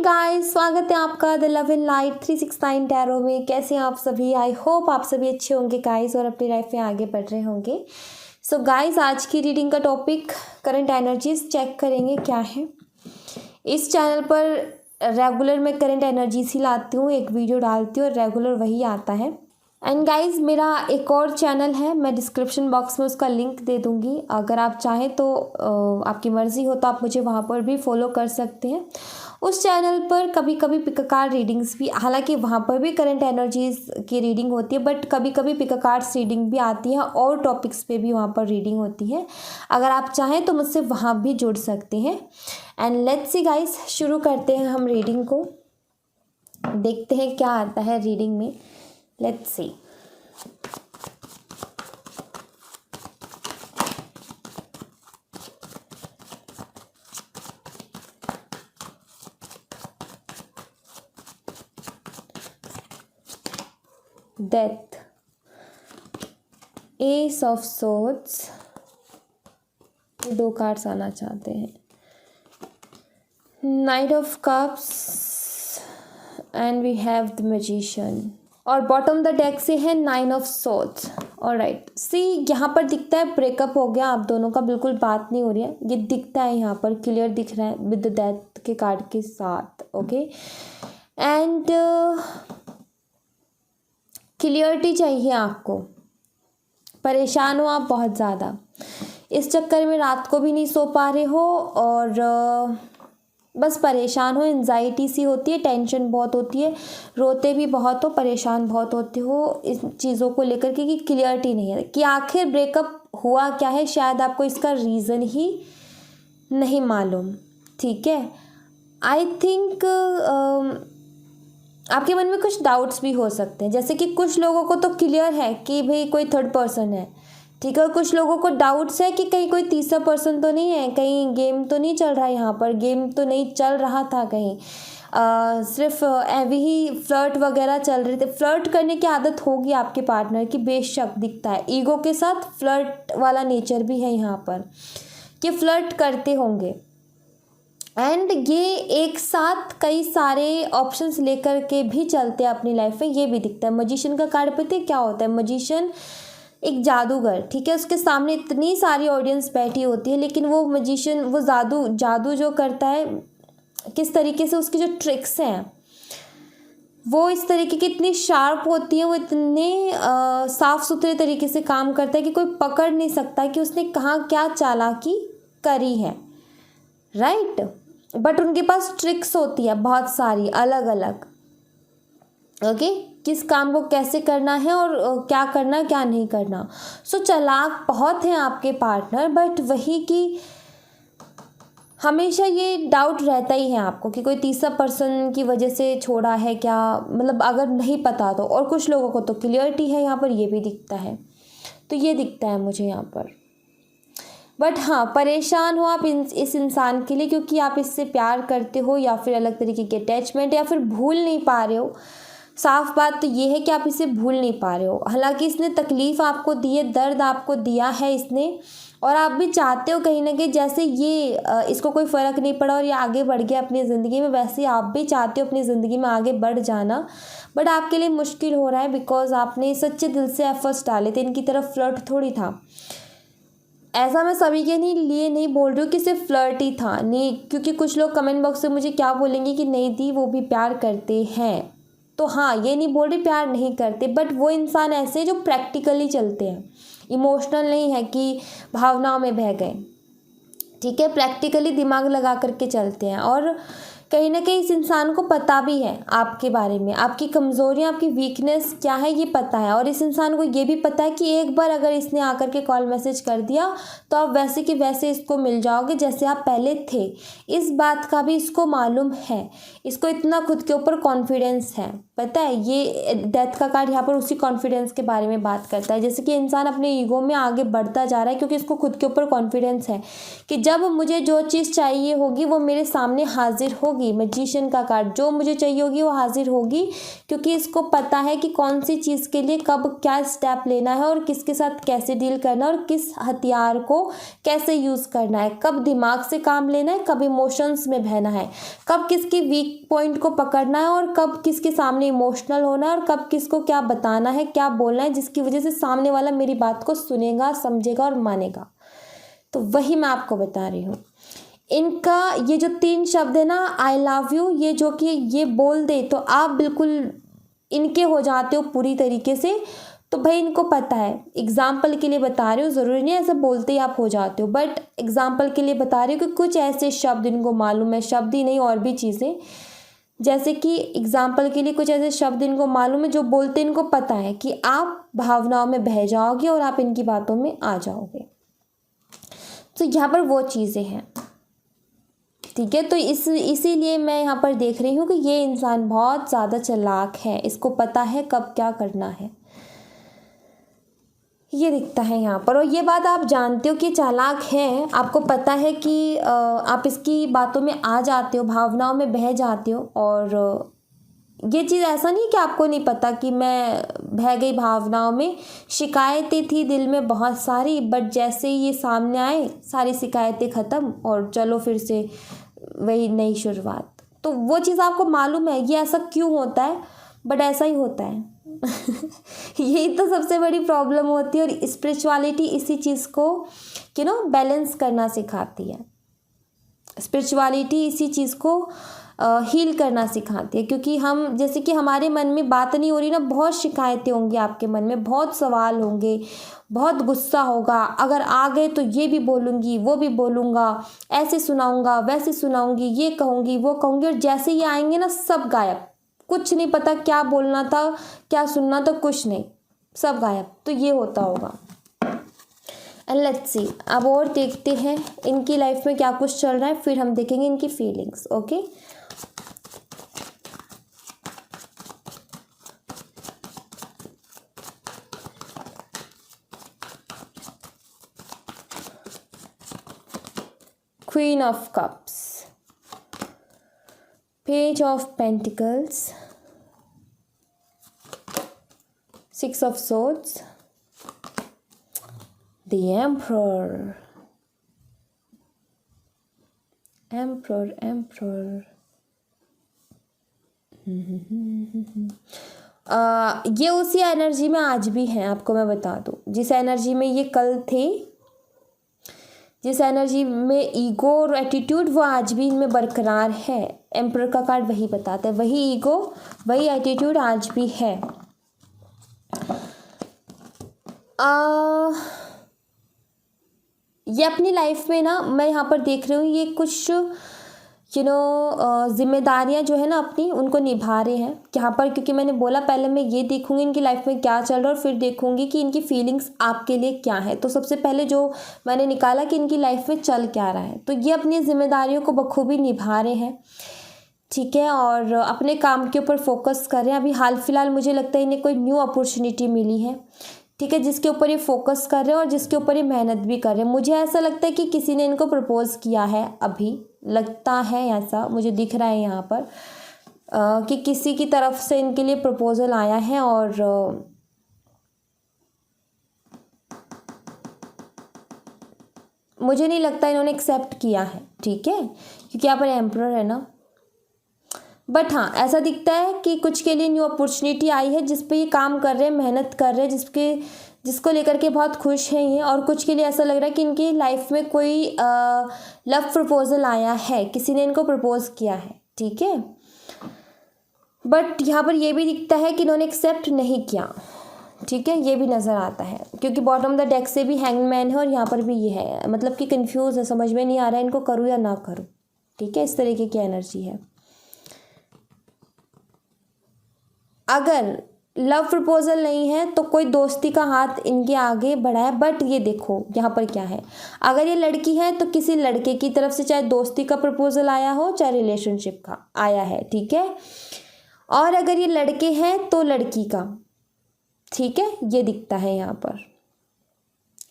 Guys, स्वागत है आपका the love in light 369 tarot में। कैसे हैं आप सभी? आई होप आप सभी अच्छे होंगे गाइस और अपनी लाइफ में आगे बढ़ रहे होंगे। सो गाइस, आज की रीडिंग का टॉपिक करंट एनर्जीज चेक करेंगे क्या है। इस चैनल पर रेगुलर मैं करंट एनर्जीज ही लाती हूँ, एक वीडियो डालती हूँ और रेगुलर वही आता है। एंड गाइस, मेरा एक और चैनल है, मैं डिस्क्रिप्शन बॉक्स में उसका लिंक दे दूँगी। अगर आप चाहें तो आपकी मर्ज़ी हो तो आप मुझे वहाँ पर भी फॉलो कर सकते हैं। उस चैनल पर कभी कभी पिक कार्ड रीडिंग्स भी, हालांकि वहाँ पर भी करंट एनर्जीज की रीडिंग होती है, बट कभी कभी पिक कार्ड्स रीडिंग भी आती है और टॉपिक्स पे भी वहाँ पर रीडिंग होती है। अगर आप चाहें तो मुझसे वहाँ भी जुड़ सकते हैं। एंड लेट्स सी गाइस, शुरू करते हैं हम रीडिंग को। देखते हैं क्या आता है रीडिंग में। Let's see. Death, ace of swords, दो कार्ड्स आना चाहते हैं। Knight of cups and we have the magician और बॉटम द डेक से है nine of swords. Alright, see यहाँ पर दिखता है ब्रेकअप हो गया आप दोनों का, बिल्कुल बात नहीं हो रही है, ये दिखता है यहाँ पर, क्लियर दिख रहा है विद द डेथ के कार्ड के साथ। ओके, एंड क्लियरिटी चाहिए आपको। परेशान हो आप बहुत ज़्यादा, इस चक्कर में रात को भी नहीं सो पा रहे हो और बस परेशान हो, एंजाइटी सी होती है, टेंशन बहुत होती है, रोते भी बहुत हो, परेशान बहुत होते हो इस चीज़ों को लेकर के कि क्लियरिटी नहीं है कि आखिर ब्रेकअप हुआ क्या है। शायद आपको इसका रीज़न ही नहीं मालूम। ठीक है, आई थिंक आपके मन में कुछ डाउट्स भी हो सकते हैं, जैसे कि कुछ लोगों को तो क्लियर है कि भाई कोई थर्ड पर्सन है, ठीक है, और कुछ लोगों को डाउट्स है कि कहीं कोई तीसरा पर्सन तो नहीं है, कहीं गेम तो नहीं चल रहा है, यहाँ पर गेम तो नहीं चल रहा था, कहीं सिर्फ ऐवी ही फ्लर्ट वगैरह चल रहे थे। फ्लर्ट करने की आदत होगी आपके पार्टनर की, बेशक दिखता है, ईगो के साथ फ्लर्ट वाला नेचर भी है यहाँ पर कि फ्लर्ट करते होंगे। एंड ये एक साथ कई सारे ऑप्शंस लेकर के भी चलते हैं अपनी लाइफ में, ये भी दिखता है। मजिशियन का कार्ड पता है क्या होता है? मजिशियन एक जादूगर, ठीक है, उसके सामने इतनी सारी ऑडियंस बैठी होती है, लेकिन वो मजिशियन वो जादू जो करता है, किस तरीके से उसकी जो ट्रिक्स हैं वो इस तरीके की इतनी शार्प होती है, वो इतने साफ सुथरे तरीके से काम करता है कि कोई पकड़ नहीं सकता कि उसने कहाँ क्या चालाकी करी है। राइट, बट उनके पास ट्रिक्स होती है बहुत सारी अलग अलग। ओके, किस काम को कैसे करना है और क्या करना क्या नहीं करना। सो चालाक बहुत हैं आपके पार्टनर, बट वही कि हमेशा ये डाउट रहता ही है आपको कि कोई तीसरा पर्सन की वजह से छोड़ा है क्या, मतलब अगर नहीं पता तो। और कुछ लोगों को तो क्लियरिटी है यहाँ पर, ये भी दिखता है, तो ये दिखता है मुझे यहाँ पर। बट हाँ, परेशान हो आप इस इंसान के लिए, क्योंकि आप इससे प्यार करते हो या फिर अलग तरीके की अटैचमेंट, या फिर भूल नहीं पा रहे हो। साफ बात तो ये है कि आप इसे भूल नहीं पा रहे हो। हालांकि इसने तकलीफ़ आपको दी है, दर्द आपको दिया है इसने, और आप भी चाहते हो कहीं ना कहीं, जैसे ये इसको कोई फ़र्क नहीं पड़ा और ये आगे बढ़ गया अपनी ज़िंदगी में, वैसे आप भी चाहते हो अपनी ज़िंदगी में आगे बढ़ जाना। बट आपके लिए मुश्किल हो रहा है, बिकॉज आपने सच्चे दिल से एफर्ट्स डाले थे, इनकी तरफ फ्लर्ट थोड़ी था। ऐसा मैं सभी के लिए नहीं बोल रही हूँ कि सिर्फ फ्लर्ट ही था, नहीं, क्योंकि कुछ लोग कमेंट बॉक्स में मुझे क्या बोलेंगे कि नहीं दी वो भी प्यार करते हैं। तो हाँ, ये नहीं बोल रही प्यार नहीं करते, बट वो इंसान ऐसे हैं जो प्रैक्टिकली चलते हैं, इमोशनल नहीं है कि भावनाओं में बह गए। ठीक है, प्रैक्टिकली दिमाग लगा करके चलते हैं, और कहीं ना कहीं इस इंसान को पता भी है आपके बारे में, आपकी कमज़ोरियाँ, आपकी वीकनेस क्या है ये पता है। और इस इंसान को ये भी पता है कि एक बार अगर इसने आकर के कॉल मैसेज कर दिया तो आप वैसे कि वैसे इसको मिल जाओगे जैसे आप पहले थे। इस बात का भी इसको मालूम है, इसको इतना खुद के ऊपर कॉन्फिडेंस है। पता है, ये डेथ का कार्ड यहाँ पर उसी कॉन्फिडेंस के बारे में बात करता है, जैसे कि इंसान अपने ईगो में आगे बढ़ता जा रहा है, क्योंकि इसको खुद के ऊपर कॉन्फिडेंस है कि जब मुझे जो चीज़ चाहिए होगी वो मेरे सामने हाजिर होगी, होगी, मैजिशियन का कार्ड, जो मुझे चाहिए होगी वो हाजिर होगी, क्योंकि इसको पता है कि कौन सी चीज़ के लिए कब क्या स्टेप लेना है और किसके साथ कैसे डील करना है और किस हथियार को कैसे यूज़ करना है, कब दिमाग से काम लेना है, कब इमोशंस में बहना है, कब किसकी वीक पॉइंट को पकड़ना है और कब किसके सामने इमोशनल होना है और कब किसको क्या बताना है, क्या बोलना है, जिसकी वजह से सामने वाला मेरी बात को सुनेगा, समझेगा और मानेगा। तो वही मैं आपको बता रही हूँ। इनका ये जो 3 शब्द है ना, आई लव यू, ये जो कि ये बोल दे तो आप बिल्कुल इनके हो जाते हो पूरी तरीके से। तो भाई इनको पता है, एग्जाम्पल के लिए बता रही हूँ, ज़रूरी नहीं ऐसा बोलते ही आप हो जाते हो, बट एग्जाम्पल के लिए बता रही हूँ कि कुछ ऐसे शब्द इनको मालूम है, शब्द ही नहीं और भी चीज़ें, जैसे कि एग्जाम्पल के लिए कुछ ऐसे शब्द इनको मालूम है जो बोलते इनको पता है कि आप भावनाओं में बह जाओगे और आप इनकी बातों में आ जाओगे। तो यहाँ पर वो चीज़ें हैं, ठीक है। तो इसीलिए मैं यहाँ पर देख रही हूँ कि ये इंसान बहुत ज़्यादा चालाक है, इसको पता है कब क्या करना है, ये दिखता है यहाँ पर। और ये बात आप जानते हो कि चालाक है, आपको पता है कि आप इसकी बातों में आ जाते हो, भावनाओं में बह जाते हो। और ये चीज़ ऐसा नहीं कि आपको नहीं पता कि मैं बह गई भावनाओं में, शिकायतें थी दिल में बहुत सारी, बट जैसे ही ये सामने आए सारी शिकायतें ख़त्म और चलो फिर से वही नई शुरुआत। तो वो चीज़ आपको मालूम है ये ऐसा क्यों होता है, बट ऐसा ही होता है। यही तो सबसे बड़ी प्रॉब्लम होती है। और स्पिरिचुअलिटी इसी चीज़ को बैलेंस करना सिखाती है, स्पिरिचुअलिटी इसी चीज़ को हील करना सिखाती है। क्योंकि हम जैसे कि हमारे मन में बात नहीं हो रही ना, बहुत शिकायतें होंगी आपके मन में, बहुत सवाल होंगे, बहुत गुस्सा होगा, अगर आ गए तो ये भी बोलूँगी वो भी बोलूँगा, ऐसे सुनाऊँगा वैसे सुनाऊँगी, ये कहूँगी वो कहूँगी, और जैसे ये आएंगे ना सब गायब, कुछ नहीं पता क्या बोलना था क्या सुनना था, कुछ नहीं, सब गायब। तो ये होता होगा। एंड लेट्स सी, अब और देखते हैं इनकी लाइफ में क्या कुछ चल रहा है, फिर हम देखेंगे इनकी feelings. Okay, queen of cups, page of pentacles, 6 of swords, the emperor, emperor. ये उसी एनर्जी में आज भी हैं, आपको मैं बता दूं, जिस एनर्जी में ये कल थे, जिस एनर्जी में ईगो और एटीट्यूड, वो आज भी इनमें बरकरार है। एम्परर का कार्ड वही बताता है, वही ईगो वही एटीट्यूड आज भी है। ये अपनी लाइफ में ना, मैं यहाँ पर देख रही हूँ ये कुछ जिम्मेदारियाँ जो है ना अपनी, उनको निभा रहे हैं यहाँ पर। क्योंकि मैंने बोला पहले मैं ये देखूंगी इनकी लाइफ में क्या चल रहा है और फिर देखूंगी कि इनकी फीलिंग्स आपके लिए क्या है। तो सबसे पहले जो मैंने निकाला कि इनकी लाइफ में चल क्या रहा है, तो ये अपनी जिम्मेदारियों को बखूबी निभा रहे हैं, ठीक है, और अपने काम के ऊपर फोकस कर रहे हैं। अभी हाल फिलहाल मुझे लगता है इन्हें कोई न्यू अपॉर्चुनिटी मिली है, ठीक है, जिसके ऊपर ये फोकस कर रहे हैं और जिसके ऊपर ये मेहनत भी कर रहे हैं। मुझे ऐसा लगता है कि किसी ने इनको प्रपोज किया है, अभी लगता है ऐसा मुझे दिख रहा है यहाँ पर कि किसी की तरफ से इनके लिए प्रपोजल आया है और मुझे नहीं लगता इन्होंने एक्सेप्ट किया है, ठीक है, क्योंकि यहाँ पर एम्परर है ना। बट हाँ, ऐसा दिखता है कि कुछ के लिए न्यू अपॉर्चुनिटी आई है जिस पे ये काम कर रहे हैं, मेहनत कर रहे हैं, जिसको लेकर के बहुत खुश हैं ये। और कुछ के लिए ऐसा लग रहा है कि इनकी लाइफ में कोई लव प्रपोजल आया है, किसी ने इनको प्रपोज किया है, ठीक है। बट यहाँ पर ये भी दिखता है कि इन्होंने एक्सेप्ट नहीं किया, ठीक है, ये भी नज़र आता है। क्योंकि बॉटम द डेक से भी हैंगमैन है और यहाँ पर भी ये है, मतलब कि कंफ्यूज है, समझ में नहीं आ रहा है इनको करूँ या ना करूँ, ठीक है, इस तरीके की एनर्जी है। अगर लव प्रपोजल नहीं है तो कोई दोस्ती का हाथ इनके आगे बढ़ा है। बट ये देखो यहाँ पर क्या है, अगर ये लड़की है तो किसी लड़के की तरफ से चाहे दोस्ती का प्रपोजल आया हो चाहे रिलेशनशिप का आया है, ठीक है। और अगर ये लड़के हैं तो लड़की का, ठीक है, ये दिखता है यहाँ पर।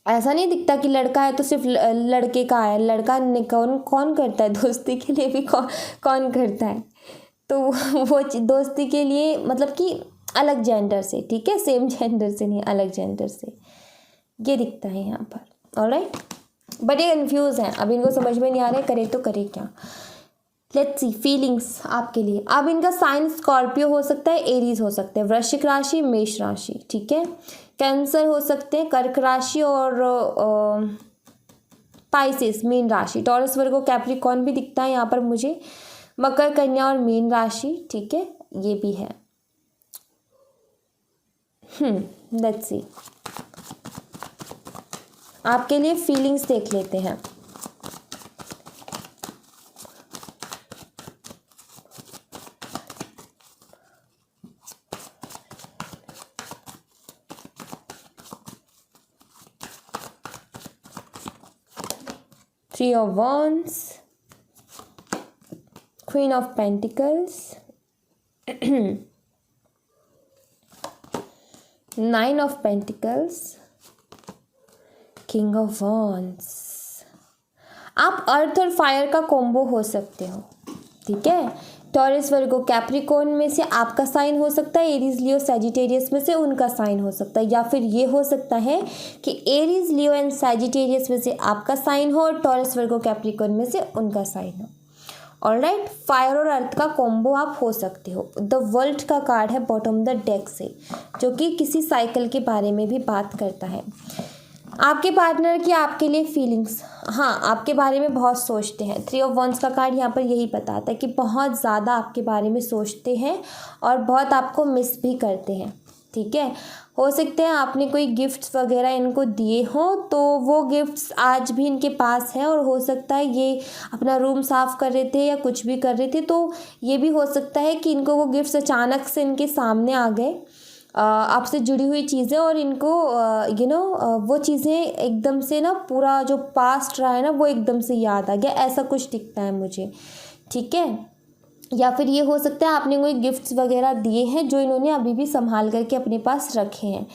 ऐसा नहीं दिखता कि लड़का है तो सिर्फ लड़के का है, लड़का कौन कौन करता है दोस्ती के लिए भी, कौन कौन करता है। तो वो दोस्ती के लिए मतलब कि अलग जेंडर से, ठीक है, सेम जेंडर से नहीं, अलग जेंडर से, ये दिखता है यहाँ पर। ऑलराइट, बट ये कन्फ्यूज हैं, अब इनको समझ में नहीं आ रहा है करे तो करे क्या। लेट्स सी फीलिंग्स आपके लिए। अब इनका साइन स्कॉर्पियो हो सकता है, एरीज हो सकते हैं, वृश्चिक राशि, मेष राशि, ठीक है, कैंसर हो सकते हैं, कर्क राशि और पाइसेस मीन राशि, टॉरस वर्गो कैप्रिकॉर्न भी दिखता है यहाँ पर मुझे, मकर कन्या और मीन राशि, ठीक है, ये भी है। लेट्स सी आपके लिए फीलिंग्स देख लेते हैं। Three of Wands, Queen of Pentacles, Nine of Pentacles, King of Wands। आप अर्थ और फायर का कॉम्बो हो सकते हो, ठीक है। टॉरस वर्गो कैप्रिकॉर्न में से आपका साइन हो सकता है, एरीज लियो सैजिटेरियस में से उनका साइन हो सकता है, या फिर ये हो सकता है कि एरीज लियो एंड सैजिटेरियस में से आपका साइन हो और टॉरस वर्गो कैप्रिकॉर्न में से उनका साइन हो। ऑलराइट, फायर और अर्थ का कॉम्बो आप हो सकते हो। द वर्ल्ड का कार्ड है बॉटम द डेक से, जो कि किसी साइकिल के बारे में भी बात करता है। आपके पार्टनर की आपके लिए फीलिंग्स, हाँ, आपके बारे में बहुत सोचते हैं। थ्री ऑफ वंस का कार्ड यहाँ पर यही बताता है कि बहुत ज़्यादा आपके बारे में सोचते हैं और बहुत आपको मिस भी करते हैं, ठीक है। हो सकते हैं आपने कोई गिफ्ट्स वगैरह इनको दिए हों, तो वो गिफ्ट्स आज भी इनके पास है, और हो सकता है ये अपना रूम साफ़ कर रहे थे या कुछ भी कर रहे थे, तो ये भी हो सकता है कि इनको वो गिफ्ट्स अचानक से इनके सामने आ गए, आपसे जुड़ी हुई चीज़ें, और इनको वो चीज़ें एकदम से ना, पूरा जो पास्ट रहा है ना वो एकदम से याद आ गया, ऐसा कुछ दिखता है मुझे, ठीक है। या फिर ये हो सकता है आपने कोई गिफ्ट्स वगैरह दिए हैं जो इन्होंने अभी भी संभाल करके अपने पास रखे हैं,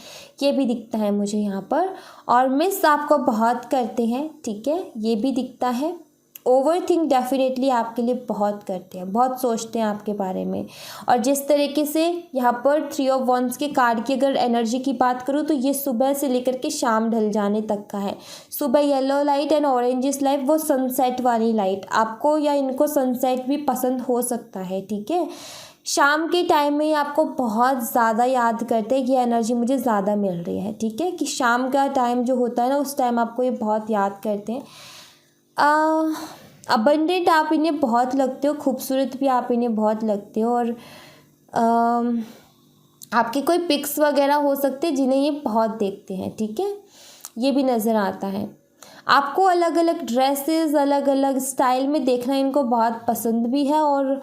ये भी दिखता है मुझे यहाँ पर। और मिस आपको बहुत करते हैं, ठीक है, ये भी दिखता है। ओवर थिंक डेफिनेटली आपके लिए बहुत करते हैं, बहुत सोचते हैं आपके बारे में। और जिस तरीके से यहाँ पर थ्री ऑफ वंस के कार्ड की अगर एनर्जी की बात करूँ, तो ये सुबह से लेकर के शाम ढल जाने तक का है। सुबह yellow light and oranges light, वो सनसेट वाली लाइट, आपको या इनको सनसेट भी पसंद हो सकता है, ठीक है। शाम के टाइम में आपको बहुत ज़्यादा याद करते हैं, ये एनर्जी मुझे ज़्यादा मिल रही है, ठीक है, कि शाम का टाइम जो होता है ना, उस टाइम आपको ये बहुत याद करते हैं। अबंडेंट आप इन्हें बहुत लगते हो, खूबसूरत भी आप इन्हें बहुत लगते हो, और आपके कोई पिक्स वगैरह हो सकते हैं जिन्हें ये बहुत देखते हैं, ठीक है, ये भी नज़र आता है। आपको अलग अलग ड्रेसेस, अलग अलग स्टाइल में देखना इनको बहुत पसंद भी है, और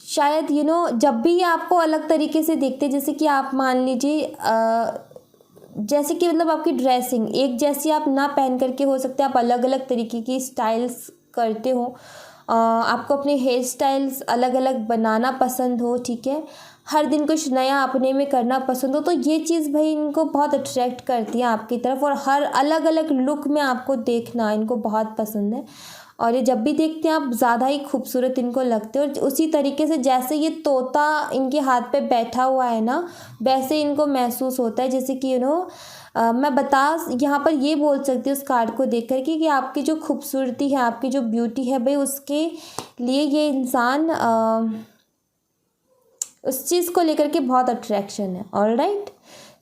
शायद जब भी ये आपको अलग तरीके से देखते हैं, जैसे कि आप मान लीजिए जैसे कि मतलब आपकी ड्रेसिंग एक जैसी आप ना पहन करके, हो सकता है आप अलग अलग तरीके की स्टाइल्स करते हो, आपको अपने हेयर स्टाइल्स अलग अलग बनाना पसंद हो, ठीक है, हर दिन कुछ नया अपने में करना पसंद हो, तो ये चीज़ भाई इनको बहुत अट्रैक्ट करती है आपकी तरफ, और हर अलग अलग लुक में आपको देखना इनको बहुत पसंद है। और ये जब भी देखते हैं आप ज़्यादा ही खूबसूरत इनको लगते हो, और उसी तरीके से जैसे ये तोता इनके हाथ पे बैठा हुआ है ना, वैसे इनको महसूस होता है, जैसे कि मैं यहाँ पर ये बोल सकती हूँ उस कार्ड को देख कर कि आपकी जो खूबसूरती है, आपकी जो ब्यूटी है भाई, उसके लिए ये इंसान उस चीज़ को लेकर के बहुत अट्रैक्शन है। ऑलराइट,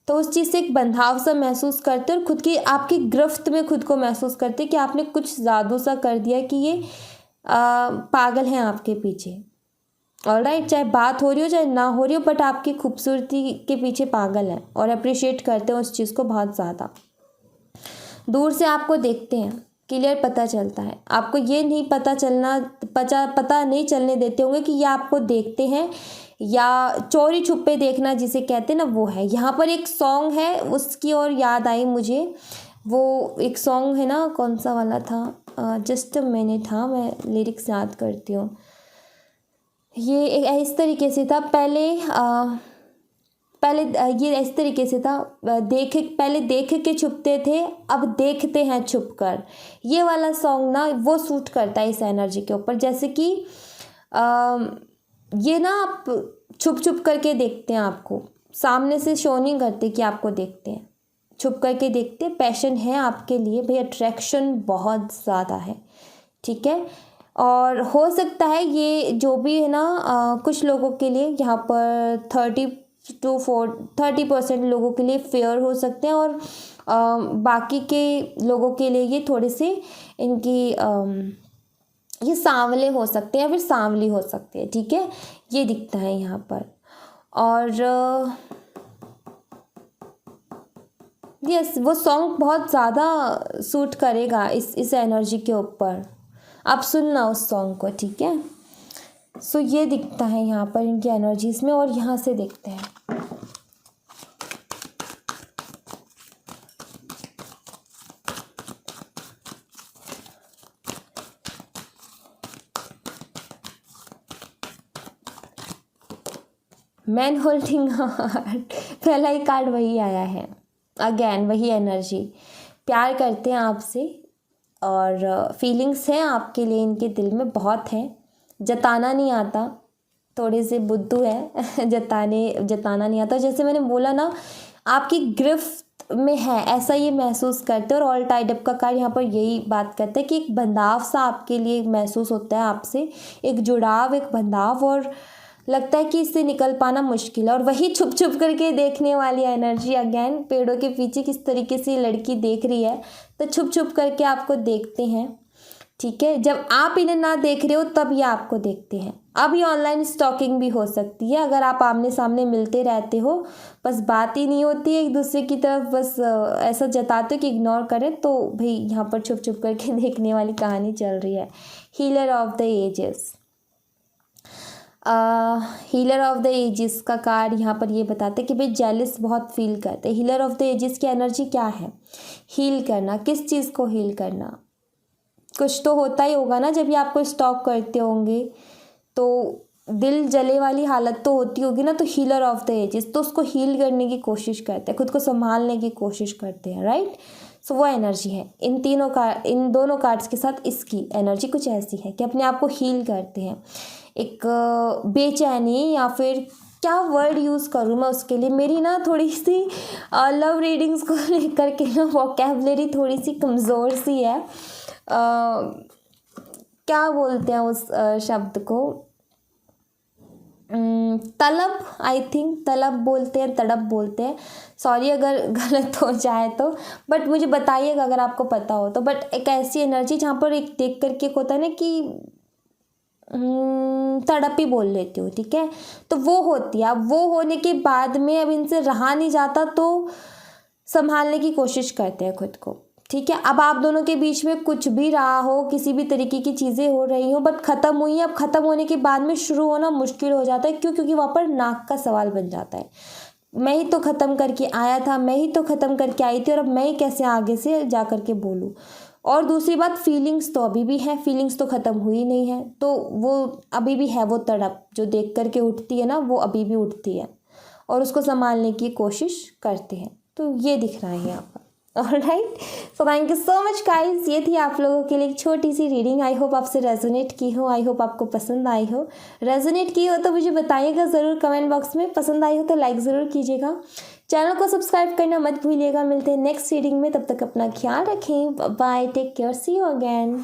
तो उस चीज़ से एक बंधाव सा महसूस करते, और खुद की आपकी गिरफ्त में खुद को महसूस करते कि आपने कुछ जादू सा कर दिया, कि ये पागल हैं आपके पीछे। ऑलराइट, चाहे बात हो रही हो चाहे ना हो रही हो, बट आपकी खूबसूरती के पीछे पागल हैं और अप्रिशिएट करते हैं उस चीज़ को बहुत ज़्यादा। दूर से आपको देखते हैं, क्लियर पता चलता है, आपको ये नहीं पता नहीं चलने देते होंगे कि ये आपको देखते हैं, या चोरी छुपे देखना जिसे कहते हैं ना, वो है। यहाँ पर एक सॉन्ग है, उसकी और याद आई मुझे, वो एक सॉन्ग है ना, कौन सा वाला था, जस्ट अ मिनट, हाँ मैं लिरिक्स याद करती हूँ। ये इस तरीके से था, पहले पहले ये इस तरीके से था, पहले देख के छुपते थे, अब देखते हैं छुप कर। ये वाला सॉन्ग ना वो सूट करता है इस एनर्जी के ऊपर। जैसे कि ये ना आप छुप छुप करके देखते हैं, आपको सामने से शो नहीं करते कि आपको देखते हैं, छुप करके देखते। पैशन है आपके लिए भाई, अट्रैक्शन बहुत ज़्यादा है, ठीक है। और हो सकता है ये जो भी है ना, कुछ लोगों के लिए यहाँ पर 30% लोगों के लिए फेयर हो सकते हैं, और बाकी के लोगों के लिए ये थोड़े से इनकी ये सांवले हो सकते हैं या फिर सांवली हो सकते हैं, ठीक है। ये दिखता है यहाँ पर। और यस, वो सॉन्ग बहुत ज़्यादा सूट करेगा इस एनर्जी के ऊपर। आप सुनना उस सॉन्ग को, ठीक है। सो ये दिखता है यहाँ पर इनकी एनर्जीज में। और यहाँ से देखते हैं, मैन होल्डिंग हार्ट, पहला ही कार्ड वही आया है। अगेन वही एनर्जी, प्यार करते हैं आपसे और फीलिंग्स हैं आपके लिए इनके दिल में बहुत हैं, जताना नहीं आता, थोड़े से बुद्धू है जताना नहीं आता। जैसे मैंने बोला ना, आपकी गिरफ्त में है ऐसा ये महसूस करते हैं। और ऑल टाइड अप का कार्ड यहाँ पर यही बात करता है कि एक बंधाव सा आपके लिए महसूस होता है आपसे, एक जुड़ाव, एक बंधाव, और लगता है कि इससे निकल पाना मुश्किल है। और वही छुप छुप करके देखने वाली एनर्जी, अगेन पेड़ों के पीछे किस तरीके से लड़की देख रही है, तो छुप छुप करके आपको देखते हैं, ठीक है। जब आप इन्हें ना देख रहे हो तब ये आपको देखते हैं। अब ये ऑनलाइन स्टॉकिंग भी हो सकती है, अगर आप आमने सामने मिलते रहते हो, बस बात ही नहीं होती है एक दूसरे की तरफ, बस ऐसा जताते हो कि इग्नोर करें, तो भाई यहाँ पर छुप छुप करके देखने वाली कहानी चल रही है। Healer of the ages, healer of the ages का कार्ड यहाँ पर ये बताते हैं कि भाई जेलिस बहुत फील करते हैं। हीलर ऑफ द एजिस की एनर्जी क्या है? हील करना। किस चीज़ को हील करना? कुछ तो होता ही होगा ना, जब ये आपको स्टॉक करते होंगे तो दिल जले वाली हालत तो होती होगी ना। तो हीलर ऑफ द एजिस तो उसको हील करने की कोशिश करते हैं, खुद को संभालने की कोशिश करते हैं, राइट। सो वो एनर्जी है इन दोनों कार्ड्स के साथ। इसकी एनर्जी कुछ ऐसी है कि अपने आप को हील करते हैं। एक बेचैनी, या फिर क्या वर्ड यूज़ करूँ मैं उसके लिए, मेरी ना थोड़ी सी लव रीडिंग्स को लेकर के ना वोकैबुलरी थोड़ी सी कमज़ोर सी है। क्या बोलते हैं उस शब्द को, तलब, आई थिंक तलब बोलते हैं, तड़प बोलते हैं। सॉरी अगर गलत हो जाए तो, बट मुझे बताइएगा अगर आपको पता हो तो। बट एक ऐसी एनर्जी जहाँ पर एक देख करके होता है ना कि तड़प ही बोल लेती हूँ, ठीक है। तो वो होती है। अब वो होने के बाद में अब इनसे रहा नहीं जाता तो संभालने की कोशिश करते हैं खुद को, ठीक है। अब आप दोनों के बीच में कुछ भी रहा हो, किसी भी तरीके की चीज़ें हो रही हो, बट ख़त्म हुई है। अब ख़त्म होने के बाद में शुरू होना मुश्किल हो जाता है। क्यों? क्योंकि वहाँ पर नाक का सवाल बन जाता है। मैं ही तो ख़त्म करके आया था, मैं ही तो ख़त्म करके आई थी, और अब मैं ही कैसे आगे से जा कर के बोलूँ। और दूसरी बात, फीलिंग्स तो अभी भी है, फीलिंग्स तो ख़त्म हुई नहीं है, तो वो अभी भी है। वो तड़प जो देख कर के उठती है ना, वो अभी भी उठती है और उसको संभालने की कोशिश करते हैं। तो ये दिख रहा है यहाँ पर। Alright, so thank you so much guys. ये थी आप लोगों के लिए एक छोटी सी रीडिंग। आई होप आपसे रेजोनेट की हो, आई होप आपको पसंद आई हो। रेजोनेट की हो तो मुझे बताइएगा ज़रूर कमेंट बॉक्स में। पसंद आई हो तो लाइक ज़रूर कीजिएगा, चैनल को सब्सक्राइब करना मत भूलिएगा। मिलते हैं नेक्स्ट रीडिंग में, तब तक अपना ख्याल रखें। Bye, take care, see you again.